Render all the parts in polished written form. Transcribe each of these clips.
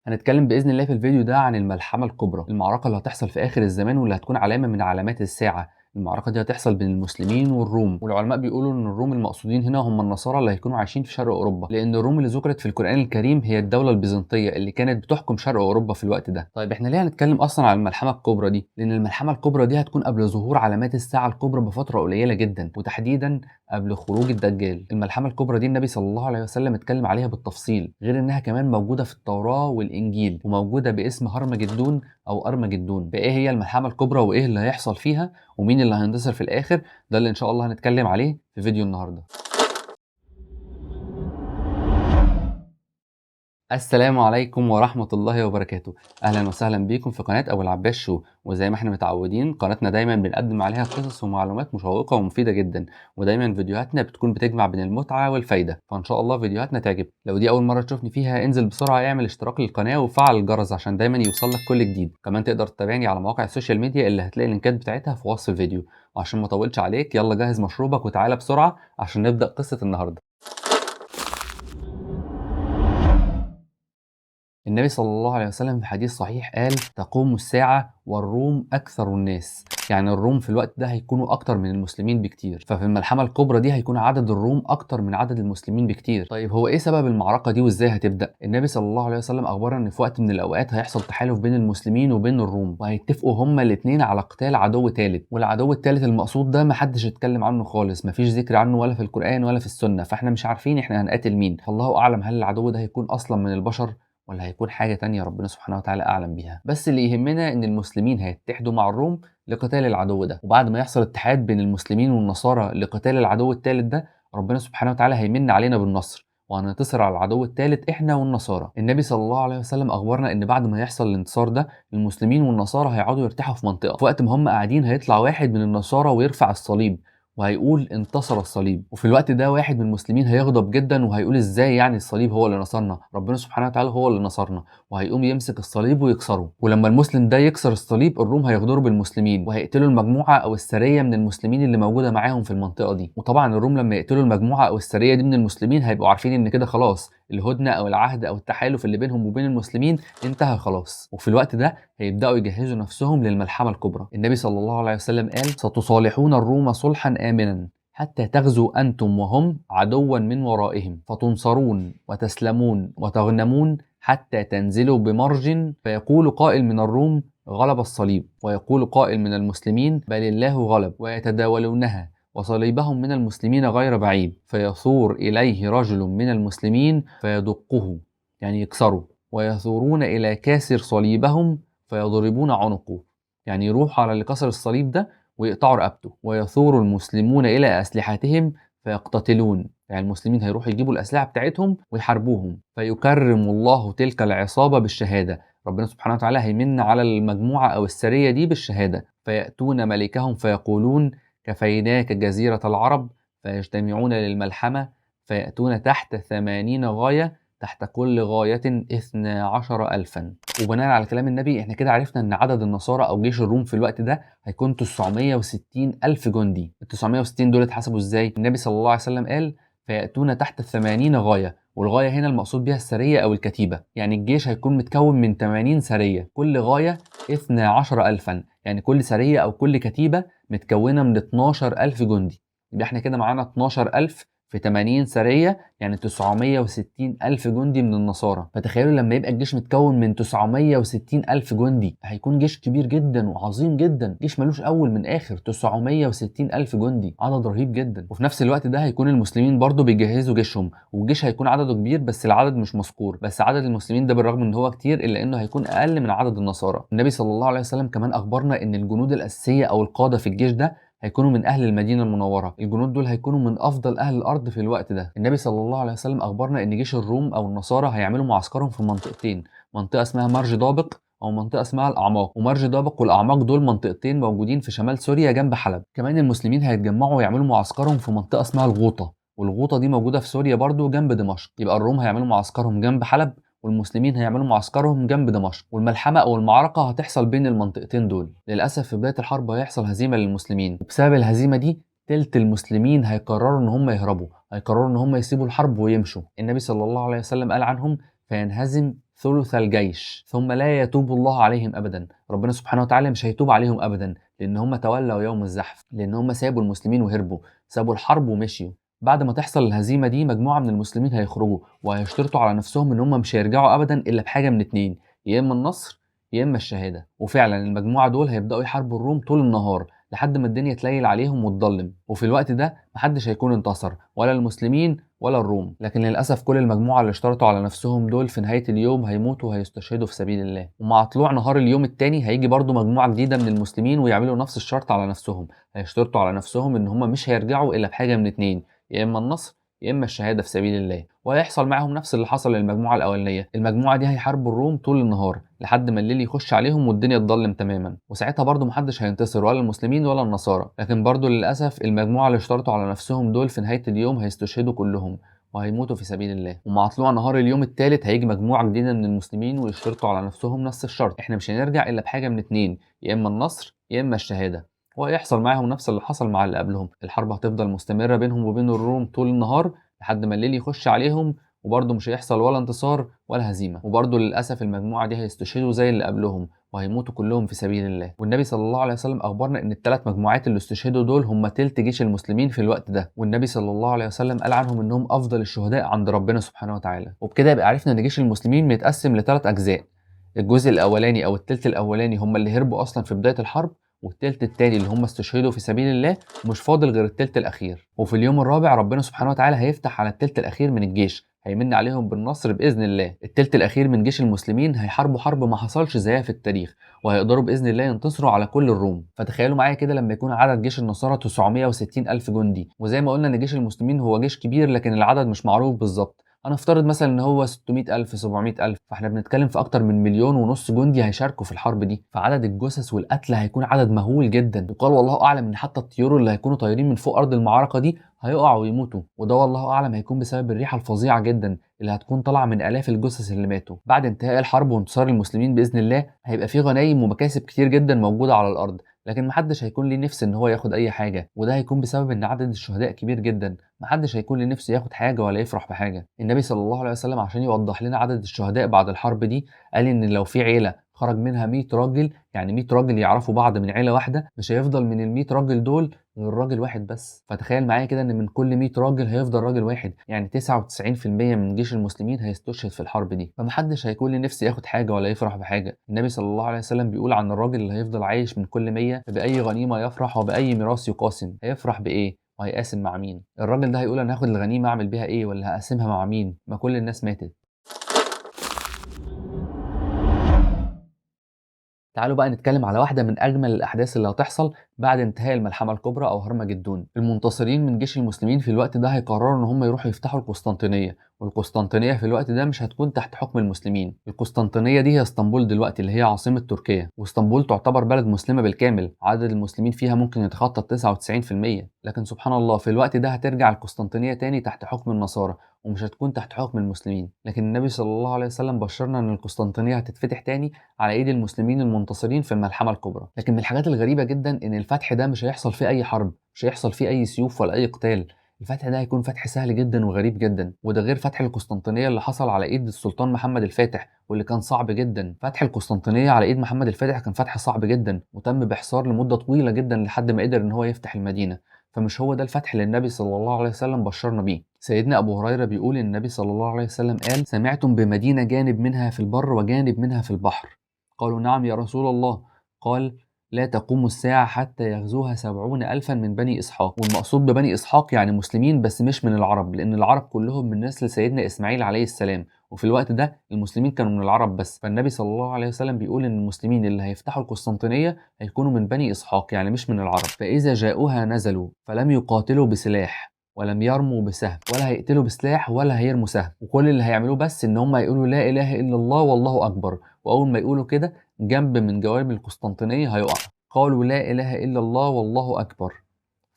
هنتكلم بإذن الله في الفيديو ده عن الملحمة الكبرى، المعركة اللي هتحصل في آخر الزمان واللي هتكون علامة من علامات الساعة. المعركة دي هتحصل بين المسلمين والروم، والعلماء بيقولوا إن الروم المقصودين هنا هم النصارى اللي هيكونوا عايشين في شرق أوروبا، لأن الروم اللي ذكرت في القرآن الكريم هي الدولة البيزنطية اللي كانت بتحكم شرق أوروبا في الوقت ده. طيب إحنا ليه هنتكلم أصلا عن الملحمة الكبرى دي؟ لأن الملحمة الكبرى دي هتكون قبل ظهور علامات الساعة الكبرى بفترة قليلة جدا، وتحديدا قبل خروج الدجال. الملحمة الكبرى دي النبي صلى الله عليه وسلم اتكلم عليها بالتفصيل، غير انها كمان موجودة في التوراة والانجيل، وموجودة باسم هرمجدون او ارمجدون. فايه هي الملحمة الكبرى وايه اللي هيحصل فيها ومين اللي هينتصر في الاخر؟ ده اللي ان شاء الله هنتكلم عليه في فيديو النهاردة. السلام عليكم ورحمة الله وبركاته. أهلا وسهلا بكم في قناة أبو العباس شو. وزي ما احنا متعودين قناتنا دايما بنقدم عليها قصص ومعلومات مشوقة ومفيدة جدا، ودايما فيديوهاتنا بتكون بتجمع بين المتعة والفايدة، فإن شاء الله فيديوهاتنا تعجبك. لو دي أول مرة تشوفني فيها انزل بسرعة اعمل اشتراك للقناة وفعل الجرس عشان دايما يوصلك كل جديد. كمان تقدر تتابعني على مواقع السوشيال ميديا اللي هتلاقي اللينكات بتاعتها في وصف الفيديو. وعشان ما اطولش عليك يلا جهز مشروبك وتعالى بسرعة عشان نبدأ قصة النهاردة. النبي صلى الله عليه وسلم في حديث صحيح قال: تقوم الساعة والروم أكثر الناس. يعني الروم في الوقت ده هيكونوا أكتر من المسلمين بكتير، ففي الملحمة الكبرى دي هيكون عدد الروم أكتر من عدد المسلمين بكتير. طيب هو إيه سبب المعركة دي وإزاي هتبدأ؟ النبي صلى الله عليه وسلم أخبرنا إن في وقت من الأوقات هيحصل تحالف بين المسلمين وبين الروم، وهيتفقوا هما الاتنين على قتال عدو تالت، والعدو التالت المقصود ده محدش اتكلم عنه خالص، مفيش ذكر عنه ولا في القرآن ولا في السنة، فإحنا مش عارفين إحنا هنقاتل مين، فالله أعلم هل العدو ده هيكون أصلا من البشر ولا هيكون حاجة تانية ربنا سبحانه وتعالى أعلم بيها. بس اللي يهمنا إن المسلمين هيتحدوا مع الروم لقتال العدو ده، وبعد ما يحصل اتحاد بين المسلمين والنصارى لقتال العدو الثالث ده ربنا سبحانه وتعالى هيمن علينا بالنصر وهننتصر على العدو الثالث احنا والنصارى. النبي صلى الله عليه وسلم اخبرنا ان بعد ما يحصل الانتصار ده المسلمين والنصارى هيقعدوا يرتاحوا في منطقه، في وقت ما هم قاعدين هيطلع واحد من النصارى ويرفع الصليب وهيقول انتصر الصليب، وفي الوقت ده واحد من المسلمين هيغضب جدا وهيقول ازاي يعني الصليب هو اللي نصرنا، ربنا سبحانه وتعالى هو اللي نصرنا، وهيقوم يمسك الصليب ويكسره. ولما المسلم ده يكسر الصليب الروم هيغدروا بالمسلمين وهيقتلوا المجموعه او السريه من المسلمين اللي موجوده معاهم في المنطقه دي. وطبعا الروم لما يقتلوا المجموعه او السريه دي من المسلمين هيبقوا عارفين ان كده خلاص الهدنه او العهد او التحالف اللي بينهم وبين المسلمين انتهى خلاص، وفي الوقت ده هيبداوا يجهزوا نفسهم للملحمه الكبرى. النبي صلى الله عليه وسلم قال: ستصالحون الروم صلحا آمنا حتى تغزوا أنتم وهم عدوا من ورائهم، فتنصرون وتسلمون وتغنمون حتى تنزلوا بمرج، فيقول قائل من الروم: غلب الصليب، ويقول قائل من المسلمين: بل الله غلب، ويتداولونها وصليبهم من المسلمين غير بعيد، فيثور إليه رجل من المسلمين فيدقه يعني يكسره، ويثورون إلى كاسر صليبهم فيضربون عنقه، يعني يروحوا على اللي كسر الصليب ده ويقطعوا رقبته، ويثور المسلمون إلى أسلحتهم فيقتتلون، يعني المسلمين هيروحوا يجيبوا الأسلحة بتاعتهم ويحاربوهم، فيكرم الله تلك العصابة بالشهادة، ربنا سبحانه وتعالى هيمن على المجموعة أو السرية دي بالشهادة، فيأتون ملكهم فيقولون: كفيناك جزيرة العرب، فيجتمعون للملحمة، فيأتون تحت 80 غاية، تحت كل غاية 12,000. وبناء على كلام النبي احنا كده عرفنا ان عدد النصارى او جيش الروم في الوقت ده هيكون 960 ألف جندي. ال 960 دول اتحسبوا ازاي؟ النبي صلى الله عليه وسلم قال: فيأتون تحت 80 غاية، والغاية هنا المقصود بها السرية أو الكتيبة، يعني الجيش هيكون متكون من 80 سرية، كل غاية 12 ألفا، يعني كل سرية أو كل كتيبة متكونة من 12 ألف جندي. يبقى احنا كده معانا 12 ألف في 80 سرية يعني 960 ألف جندي من النصارى. فتخيلوا لما يبقى الجيش متكون من 960 ألف جندي هيكون جيش كبير جدا وعظيم جدا، جيش ملوش أول من آخر. 960 ألف جندي عدد رهيب جدا. وفي نفس الوقت ده هيكون المسلمين برضو بيجهزوا جيشهم، والجيش هيكون عدده كبير بس العدد مش مذكور، بس عدد المسلمين ده بالرغم ان هو كتير الا انه هيكون اقل من عدد النصارى. النبي صلى الله عليه وسلم كمان اخبرنا ان الجنود الاساسيه او القاده في الجيش ده هيكونوا من أهل المدينة المنورة، الجنود دول هيكونوا من أفضل أهل الأرض في الوقت ده. النبي صلى الله عليه وسلم أخبرنا إن جيش الروم أو النصارى هيعملوا معسكرهم في منطقتين، منطقة اسمها مرج ضابق أو منطقة اسمها الأعماق، ومرج ضابق والأعماق دول منطقتين موجودين في شمال سوريا جنب حلب. كمان المسلمين هيتجمعوا ويعملوا معسكرهم في منطقة اسمها الغوطة، والغوطة دي موجودة في سوريا برضو جنب دمشق. يبقى الروم هيعملوا معسكرهم جنب حلب والمسلمين هيعملوا معسكرهم جنب دمشق، والملحمة أو المعركة هتحصل بين المنطقتين دول. للأسف في بداية الحرب هيحصل هزيمة للمسلمين، وبسبب الهزيمة دي تلت المسلمين هيقرروا إن هم يهربوا، هيقرروا إن هم يسيبوا الحرب ويمشوا. النبي صلى الله عليه وسلم قال عنهم: فينهزم ثلث الجيش ثم لا يتوب الله عليهم أبدا. ربنا سبحانه وتعالى مش هيتوب عليهم أبدا، لأن هم تولوا يوم الزحف، لأن هم سابوا المسلمين وهربوا، سابوا الحرب ومشيوا. بعد ما تحصل الهزيمة دي مجموعة من المسلمين هيخرجوا وهيشترطوا على نفسهم إن هم مش هيرجعوا أبدا إلا بحاجة من اتنين، يا إما النصر يا إما الشهادة. وفعلا المجموعة دول هيبدأوا يحاربوا الروم طول النهار لحد ما الدنيا تليل عليهم وتضلم، وفي الوقت ده محدش هيكون انتصر، ولا المسلمين ولا الروم. لكن للأسف كل المجموعة اللي اشترطوا على نفسهم دول في نهاية اليوم هيموتوا وهيستشهدوا في سبيل الله. ومع طلوع نهار اليوم التاني هيجي برضو مجموعة جديدة من المسلمين ويعملوا نفس الشرط على نفسهم، هيشترطوا على نفسهم إن هم مش هيرجعوا إلا بحاجة من اتنين، يا إما النصر يا إما الشهادة في سبيل الله. وهيحصل معاهم نفس اللي حصل للمجموعة الأولانية، المجموعة دي هيحاربوا الروم طول النهار لحد ما الليل يخش عليهم والدنيا تضلم تماما، وساعتها برضو محدش هينتصر، ولا المسلمين ولا النصارى. لكن برضو للأسف المجموعة اللي اشترطوا على نفسهم دول في نهاية اليوم هيستشهدوا كلهم وهيموتوا في سبيل الله. ومع طلوع نهار اليوم الثالث هيجي مجموعة جديدة من المسلمين ويشترطوا على نفسهم نفس الشرط، احنا مش هنرجع إلا بحاجة من اتنين، يا إما النصر يا إما الشهادة. وهيحصل معاهم نفس اللي حصل مع اللي قبلهم، الحرب هتفضل مستمرة بينهم وبين الروم طول النهار لحد ما الليل يخش عليهم، وبرضه مش هيحصل ولا انتصار ولا هزيمة. وبرضه للأسف المجموعة دي هيستشهدوا زي اللي قبلهم وهيموتوا كلهم في سبيل الله. والنبي صلى الله عليه وسلم أخبرنا إن الثلاث مجموعات اللي استشهدوا دول هم تلت جيش المسلمين في الوقت ده، والنبي صلى الله عليه وسلم قال عنهم إنهم أفضل الشهداء عند ربنا سبحانه وتعالى. وبكده يبقى عرفنا إن جيش المسلمين متقسم لثلاث أجزاء، الجزء الأولاني أو التلت الأولاني هم اللي هربوا أصلا في بداية الحرب، والتلت التاني اللي هم استشهدوا في سبيل الله، ومش فاضل غير التلت الأخير. وفي اليوم الرابع ربنا سبحانه وتعالى هيفتح على التلت الأخير من الجيش، هيمن عليهم بالنصر بإذن الله. التلت الأخير من جيش المسلمين هيحاربوا حرب ما حصلش زيها في التاريخ، وهيقدروا بإذن الله ينتصروا على كل الروم. فتخيلوا معايا كده لما يكون عدد جيش النصارى 960 ألف جندي، وزي ما قلنا إن جيش المسلمين هو جيش كبير لكن العدد مش معروف بالظبط، هنفترض مثلا ان هو 600,000 700,000، فاحنا بنتكلم في اكتر من 1,500,000 جندي هيشاركوا في الحرب دي، فعدد الجثث والقتلى هيكون عدد مهول جدا. وقال والله اعلم ان حتى الطيور اللي هيكونوا طايرين من فوق ارض المعركه دي هيقعوا ويموتوا، وده والله اعلم هيكون بسبب الريحه الفظيعه جدا اللي هتكون طالعه من الاف الجثث اللي ماتوا. بعد انتهاء الحرب وانتصار المسلمين باذن الله هيبقى في غنايم ومكاسب كتير جدا موجوده على الارض، لكن محدش هيكون ليه نفس ان هو ياخد اي حاجه، وده هيكون بسبب ان عدد الشهداء كبير جدا، محدش هيكون ليه نفسه ياخد حاجه ولا يفرح بحاجه. النبي صلى الله عليه وسلم عشان يوضح لنا عدد الشهداء بعد الحرب دي قال ان لو في عيله خرج منها 100 راجل، يعني 100 راجل يعرفوا بعض من عيله واحده، مش هيفضل من ال 100 راجل دول غير راجل واحد بس. فتخيل معايا كده ان من كل 100 راجل هيفضل راجل واحد، يعني 99% من جيش المسلمين هيستشهد في الحرب دي، فمحدش هيكون ليه نفسه ياخد حاجه ولا يفرح بحاجه. النبي صلى الله عليه وسلم بيقول عن الراجل اللي هيفضل عايش من كل 100 فبأي غنيمه يفرح وبأي ميراث يقاسم. هيفرح بايه وهيقاسم مع مين؟ الراجل ده هيقول انا هاخد الغنيمه اعمل بيها ايه، ولا هقسمها مع مين؟ ما كل الناس ماتت. تعالوا بقى نتكلم على واحدة من أجمل الأحداث اللي هتحصل بعد انتهاء الملحمة الكبرى أو هرمجدون. المنتصرين من جيش المسلمين في الوقت ده هيقرروا إن هم يروحوا يفتحوا القسطنطينية، والقسطنطينية في الوقت ده مش هتكون تحت حكم المسلمين. القسطنطينية دي هي اسطنبول دلوقتي اللي هي عاصمة تركيا، واسطنبول تعتبر بلد مسلمة بالكامل، عدد المسلمين فيها ممكن يتخطى 99%. لكن سبحان الله في الوقت ده هترجع القسطنطينية تاني تحت حكم النصارى، ومش هتكون تحت حكم المسلمين. لكن النبي صلى الله عليه وسلم بشرنا ان القسطنطينية هتتفتح تاني على ايد المسلمين المنتصرين في الملحمة الكبرى. لكن من الحاجات الغريبة جدا ان الفتح ده مش هيحصل فيه اي حرب، مش هيحصل فيه اي سيوف ولا اي قتال، الفتح ده هيكون فتح سهل جدا وغريب جدا. وده غير فتح القسطنطينية اللي حصل على ايد السلطان محمد الفاتح واللي كان صعب جدا. فتح القسطنطينية على ايد محمد الفاتح كان فتح صعب جدا وتم بحصار لمدة طويلة جدا لحد ما قدر ان هو يفتح المدينة. فمش هو ده الفتح اللي النبي صلى الله عليه وسلم بشرنا بيه. سيدنا أبو هريرة بيقول إن النبي صلى الله عليه وسلم قال: سمعتم بمدينة جانب منها في البر وجانب منها في البحر؟ قالوا: نعم يا رسول الله. قال: لا تقوم الساعة حتى يغزوها 70,000 من بني إسحاق. والمقصود ببني إسحاق يعني مسلمين بس مش من العرب، لأن العرب كلهم من نسل سيدنا إسماعيل عليه السلام، وفي الوقت ده المسلمين كانوا من العرب بس. فالنبي صلى الله عليه وسلم بيقول إن المسلمين اللي هيفتحوا القسطنطينية هيكونوا من بني إسحاق يعني مش من العرب. فإذا جاءوها نزلوا فلم يقاتلوا بسلاح ولم يرموا بسهم، ولا هيقتلوا بسلاح ولا هيرموا سهم، وكل اللي هيعملوه بس ان هم يقولوا لا اله الا الله والله اكبر. واول ما يقولوا كده جنب من جوانب القسطنطينيه هيقع. قالوا: لا اله الا الله والله اكبر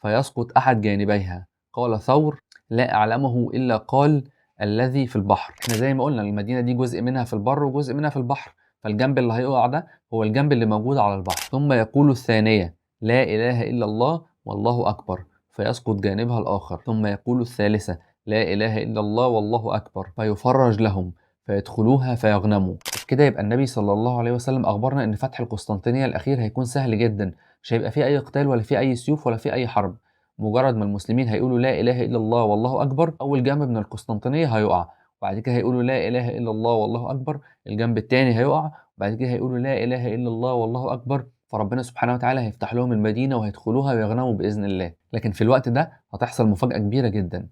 فيسقط احد جانبيها. قال ثور: لا اعلمه الا قال الذي في البحر. احنا زي ما قلنا المدينه دي جزء منها في البر وجزء منها في البحر، فالجنب اللي هيقع ده هو الجنب اللي موجود على البحر. ثم يقول الثانيه: لا اله الا الله والله اكبر فيسقط جانبها الآخر. ثم يقول الثالثة: لا إله إلا الله والله أكبر فيفرج لهم فيدخلوها فيغنموا. كده يبقى النبي صلى الله عليه وسلم أخبرنا إن فتح القسطنطينية الأخير هيكون سهل جدا، مش هيبقى فيه أي قتال ولا فيه أي سيوف ولا فيه أي حرب. مجرد ما المسلمين هيقولوا لا إله إلا الله والله أكبر، أول جنب من القسطنطينية هيقع، وبعد كده هيقولوا لا إله إلا الله والله أكبر، الجنب التاني هيقع، وبعد كده هيقولوا لا إله إلا الله والله أكبر، فربنا سبحانه وتعالى هيفتح لهم المدينة وهيدخلوها ويغنموا بإذن الله. لكن في الوقت ده هتحصل مفاجأة كبيرة جدا.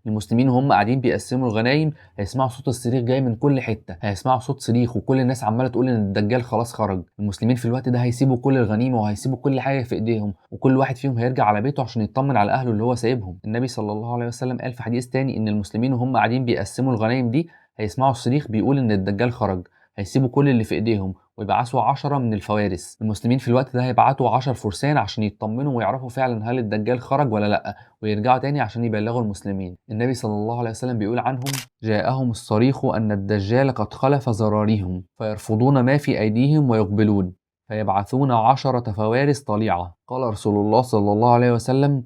المسلمين وهم قاعدين بيقسموا الغنايم هيسمعوا صوت الصريخ جاي من كل حته، هيسمعوا صوت صريخ وكل الناس عماله تقول ان الدجال خلاص خرج. المسلمين في الوقت ده هيسيبوا كل الغنيمه وهيسيبوا كل حاجه في ايديهم، وكل واحد فيهم هيرجع على بيته عشان يطمن على اهله اللي هو سايبهم. النبي صلى الله عليه وسلم قال في حديث تاني ان المسلمين وهم قاعدين بيقسموا الغنايم دي هيسمعوا الصريخ بيقول ان الدجال خرج، هيسيبوا كل اللي في ايديهم ويبعثوا 10 من الفوارس. المسلمين في الوقت ده هيبعتوا 10 فرسان عشان يطمنوا ويعرفوا فعلا هل الدجال خرج ولا لا، ويرجعوا تاني عشان يبلغوا المسلمين. النبي صلى الله عليه وسلم بيقول عنهم: جاءهم الصريخ أن الدجال قد خلف ذراريهم، فيرفضون ما في أيديهم ويقبلون، فيبعثون 10 فوارس طليعة. قال رسول الله صلى الله عليه وسلم: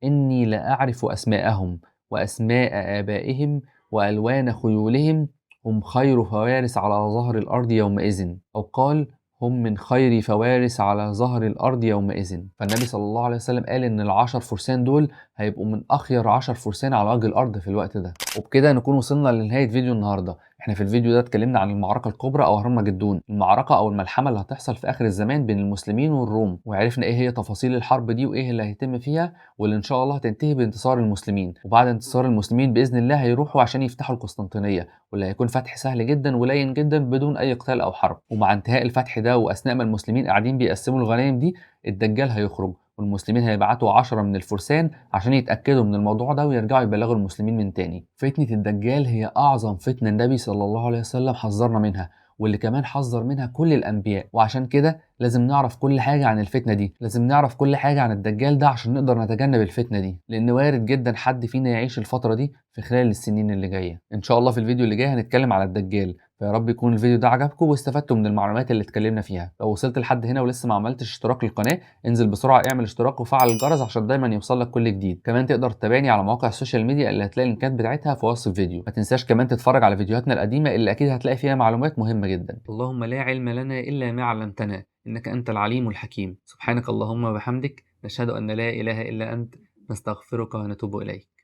إني لأعرف أسماءهم وأسماء آبائهم وألوان خيولهم، هم خير فوارس على ظهر الأرض يومئذ، أو قال: هم من خير فوارس على ظهر الأرض يومئذ. فالنبي صلى الله عليه وسلم قال إن ال10 فرسان دول هيبقوا من أخير 10 فرسان على وجه الأرض في الوقت ده. وبكده نكون وصلنا لنهاية فيديو النهاردة. احنا في الفيديو ده اتكلمنا عن المعركة الكبرى أو هرمجدون، المعركة أو الملحمة اللي هتحصل في آخر الزمان بين المسلمين والروم، وعرفنا إيه هي تفاصيل الحرب دي وإيه اللي هيتم فيها، واللي إن شاء الله هتنتهي بانتصار المسلمين. وبعد انتصار المسلمين بإذن الله هيروحوا عشان يفتحوا القسطنطينية، واللي هيكون فتح سهل جدا ولين جدا بدون أي قتال أو حرب. ومع انتهاء الفتح ده وأثناء ما المسلمين قاعدين بيقسموا الغنائم دي، الدجال هيخرج والمسلمين هيبعتوا 10 من الفرسان عشان يتأكدوا من الموضوع ده ويرجعوا يبلغوا المسلمين من تاني. فتنة الدجال هي أعظم فتنة النبي صلى الله عليه وسلم حذرنا منها، واللي كمان حذر منها كل الأنبياء، وعشان كده لازم نعرف كل حاجة عن الفتنة دي، لازم نعرف كل حاجة عن الدجال ده عشان نقدر نتجنب الفتنة دي، لأن وارد جدا حد فينا يعيش الفترة دي في خلال السنين اللي جاية. إن شاء الله في الفيديو اللي جاي هنتكلم على الدجال، فيا رب يكون الفيديو ده عجبكم واستفدتوا من المعلومات اللي اتكلمنا فيها. لو وصلت لحد هنا ولسه ما عملتش اشتراك للقناة، انزل بسرعة اعمل اشتراك وفعل الجرس عشان دايما يوصلك كل جديد. كمان تقدر تتابعني على مواقع السوشيال ميديا اللي هتلاقي اللينكات بتاعتها في وصف الفيديو. ما تنساش كمان تتفرج على فيديوهاتنا القديمة اللي اكيد هتلاقي فيها معلومات مهمة جدا. اللهم لا علم لنا إلا ما علمتنا إنك أنت العليم الحكيم. سبحانك اللهم وبحمدك، نشهد أن لا إله إلا أنت، نستغفرك ونتوب إليك.